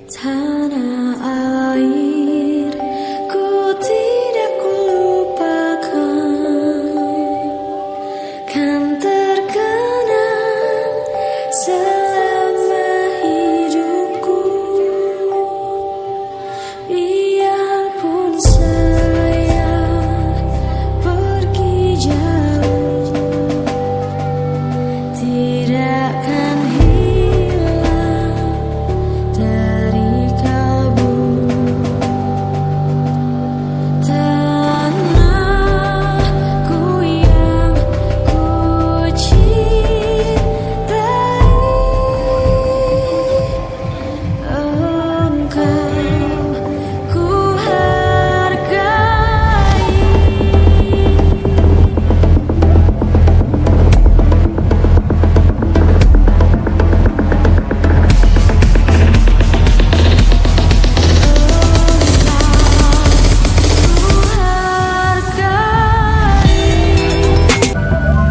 Tanah air ku tidak kulupakan, kan terkenang selama hidupku. Biarpun saya pergi jauh, tidak akan hilang dari kalbu. Tanahku yang ku cintai, engkau ku hargai.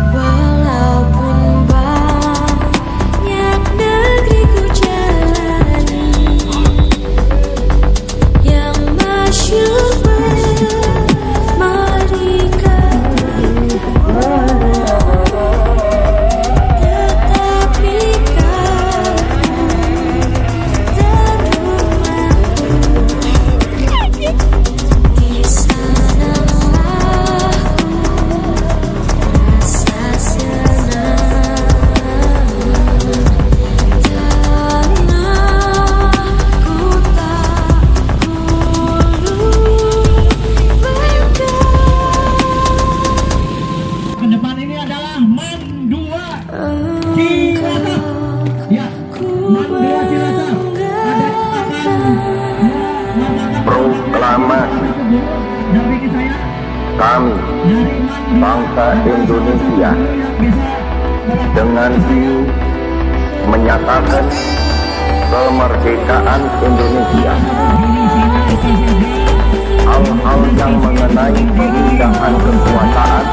Walaupun banyak negeri ku jalani, yang masyhur bermerdeka, tetapi kalbu dan rumahku di sanalah rasa senang. Tanahku tak kulupakan. Ke depan ini adalah MAN 2 Cilacap. Ya, MAN 2 Cilacap. Ada Proklamasi dari saya kami dari MAN 2 bangsa Indonesia bisa dengan ini menyatakan kemerdekaan Indonesia. Hal-hal yang mengenai pemindahan kekuasaan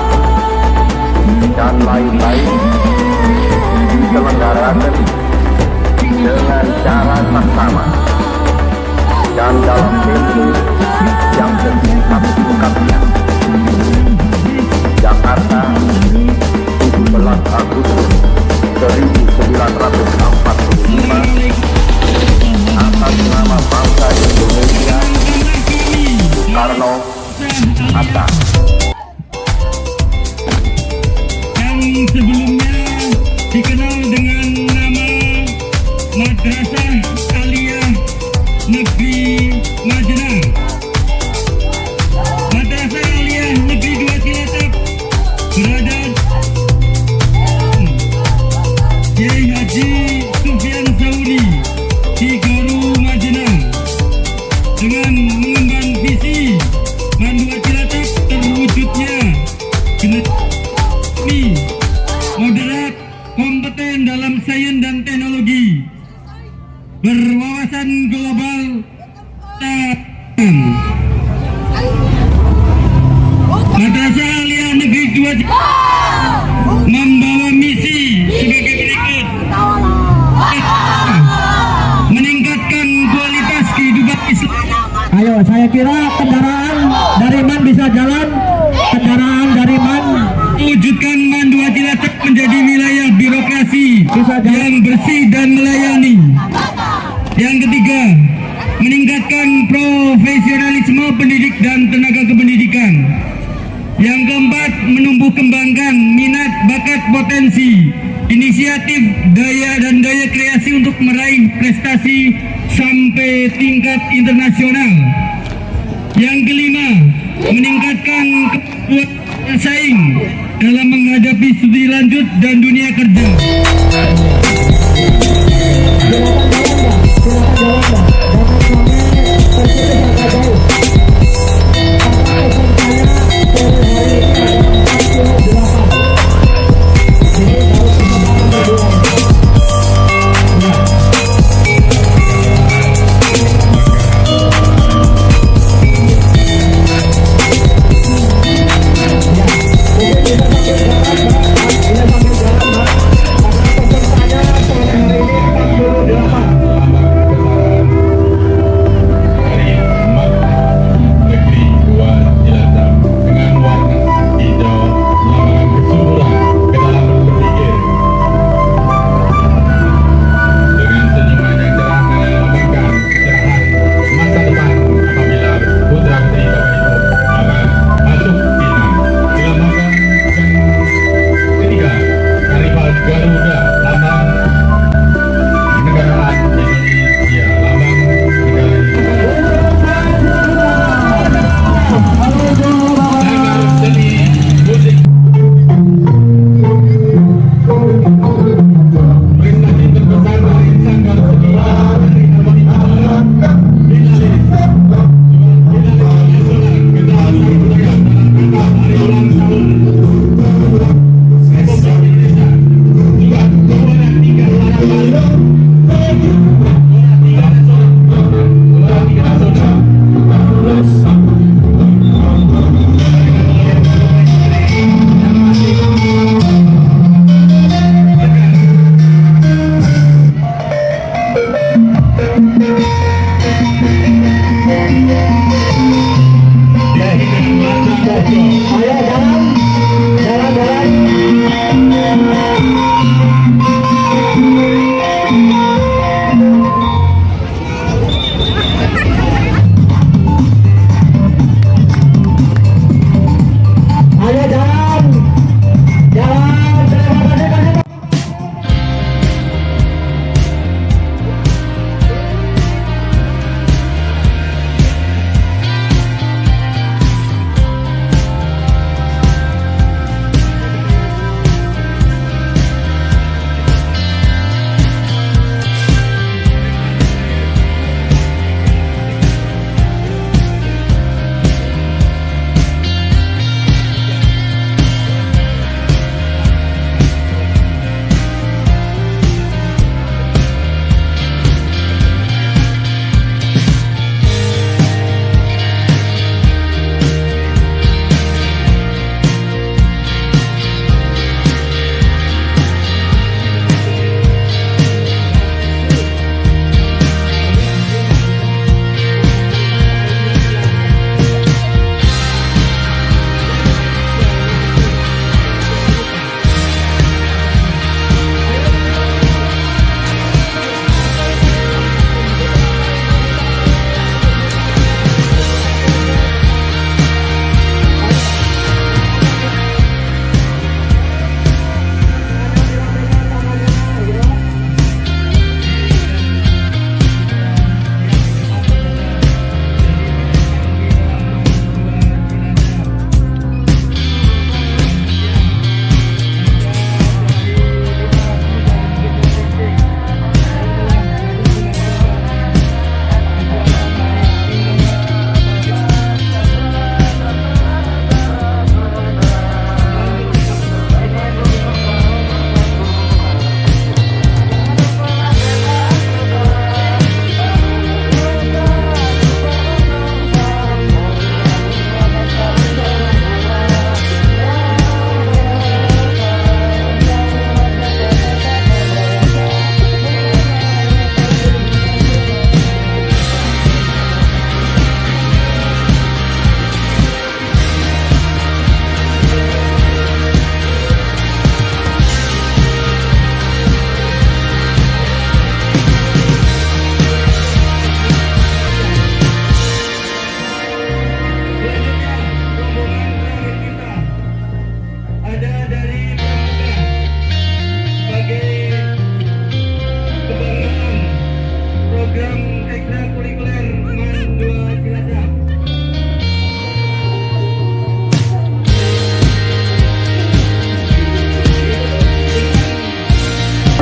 dan lain-lain diselenggarakan dengan cara seksama dan dalam tempo yang sesingkat-singkatnya. Jakarta, 17 Agustus 1945, atas nama bangsa Indonesia, Soekarno Hatta. yang sebelumnya dikenal dengan nama Madrasah Aliyah Negeri Majenang. Madrasah Aliyah Negeri 2 Cilacap berada Kiai Haji Sufyan Sauri di Garu Majenang. Dengan mengemban visi MAN 2 Cilacap terwujudnya generasi moderat, kompeten dalam sains dan teknologi, berwawasan global, Madrasah Aliyah Negeri 2 membawa misi sebagai berikut: meningkatkan kualitas kehidupan Islam. Ayo, saya kira kendaraan dari MAN bisa jalan. Kendaraan dari MAN mewujudkan MAN 2 Cilacap menjadi wilayah birokrasi yang bersih dan melayani. Yang ketiga, meningkatkan profesionalisme pendidik dan tenaga kependidikan. Yang keempat, menumbuh kembangkan minat, bakat, potensi, inisiatif, daya dan daya kreasi untuk meraih prestasi sampai tingkat internasional. Yang kelima, meningkatkan kemampuan saing dalam menghadapi studi lanjut dan dunia kerja. Ayo jalan. Ayo jalan. Terima kasih.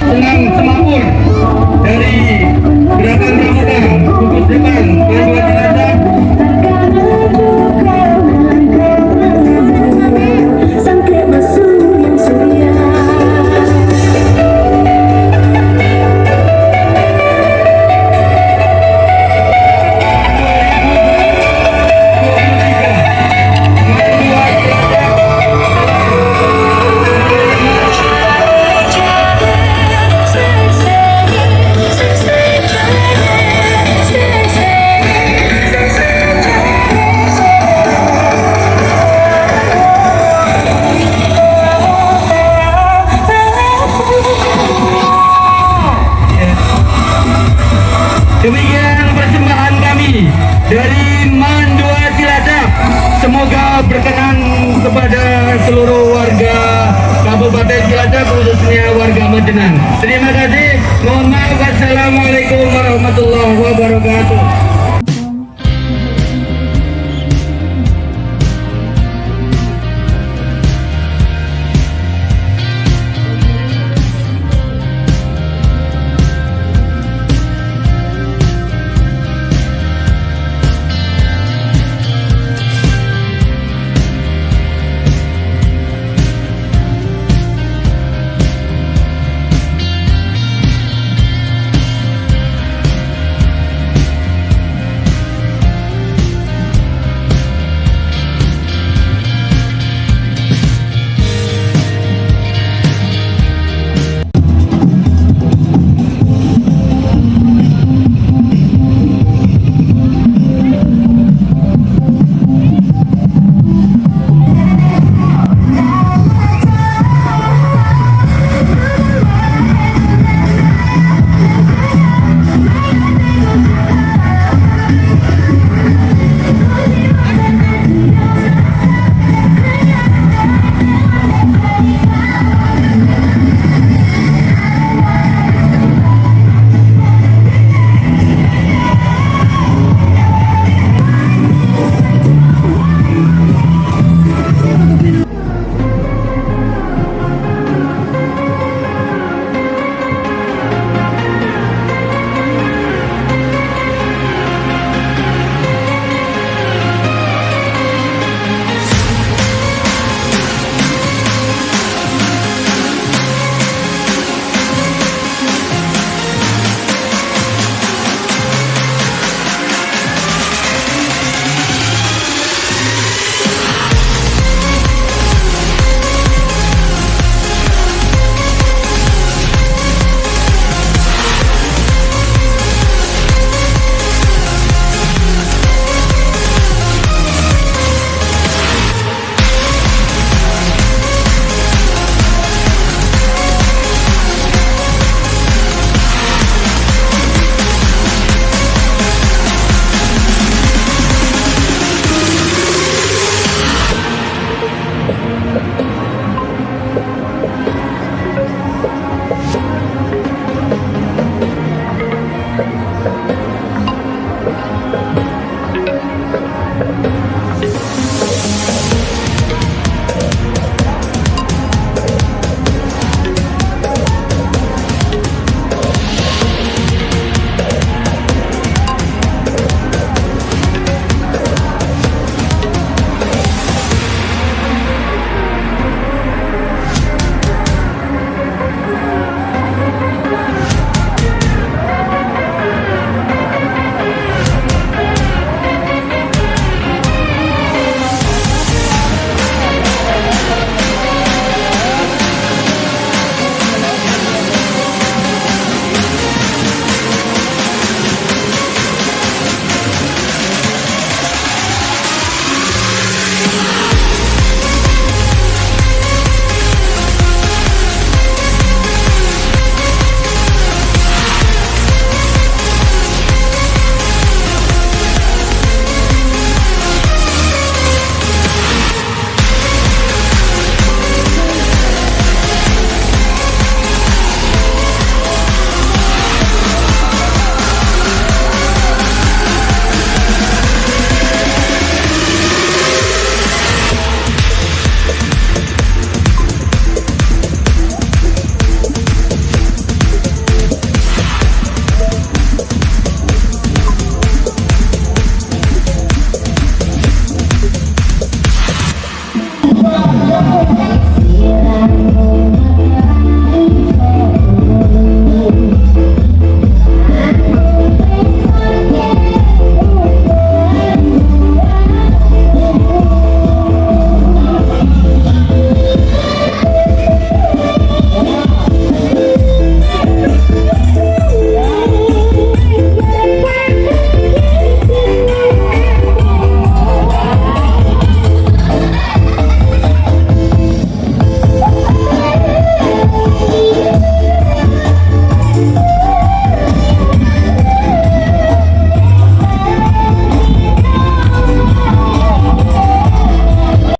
Senang semapur dari gerakan pramuka gugus depan Panduan Cilacap. Sampai masuk yang surya. Demikian persembahan kami dari MAN 2 Cilacap. Semoga berkenan kepada seluruh warga Kabupaten Cilacap, khususnya warga Majenang. Terima kasih. Mohon maaf. Wassalamualaikum warahmatullahi wabarakatuh.